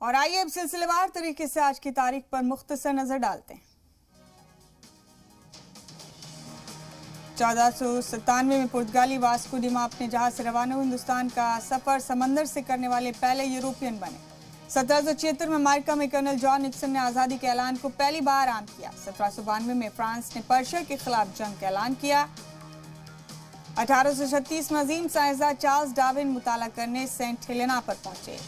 और आइए अब सिलसिलेवार तरीके से आज की तारीख पर मुख्तसर नजर डालते हैं। 1497 में पुर्तगाली वास्को डिमा अपने जहाज से रवाना हुए हिंदुस्तान का सफर समंदर से करने वाले पहले यूरोपियन बने। 1776 में अमेरिका में कर्नल जॉन निक्सन ने आज़ादी के ऐलान को पहली बार आम किया। 1792 में फ्रांस ने पर्शिया के खिलाफ जंग का ऐलान किया। 1836 में अजीम साइंसदान चार्ल्स डार्विन मुताला करने सेंट हेलेना पर पहुंचे।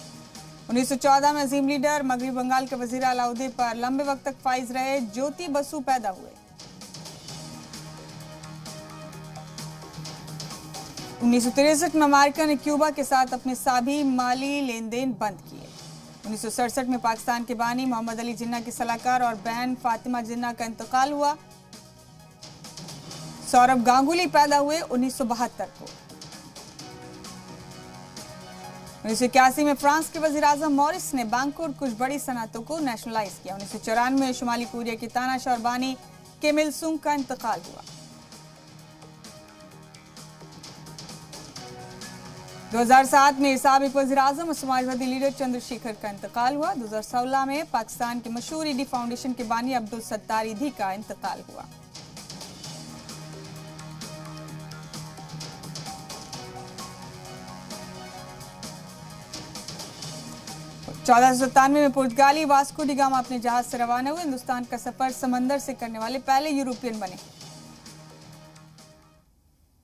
1914 में अजीम लीडर मगरबी बंगाल के वजीर आला ओहदे पर लंबे वक्त तक फाइज रहे ज्योति बसु पैदा हुए। 1963 में अमेरिका ने क्यूबा के साथ अपने सभी माली लेन देन बंद किए। 1967 में पाकिस्तान के बानी मोहम्मद अली जिन्ना की सलाहकार और बहन फातिमा जिन्ना का इंतकाल हुआ। सौरभ गांगुली पैदा हुए 1972 को। 1981 में फ्रांस के वजीर आजम मॉरिस ने बैंकों और कुछ बड़ी सनतों को नेशनलाइज किया। 1994 में शुमाली कोरिया की तानाशाह और बानी किम इल सुंग का इंतकाल हुआ। 2007 में साबिक वजीर आजम और समाजवादी लीडर चंद्रशेखर का इंतकाल हुआ। 2016 में पाकिस्तान के मशहूर ईडी फाउंडेशन के बानी अब्दुल सत्तार ईदी का इंतकाल हुआ। 1497 में पुर्तगाली वास्को डी गामा अपने जहाज से रवाना हुए हिंदुस्तान का सफर समंदर से करने वाले पहले यूरोपियन बने।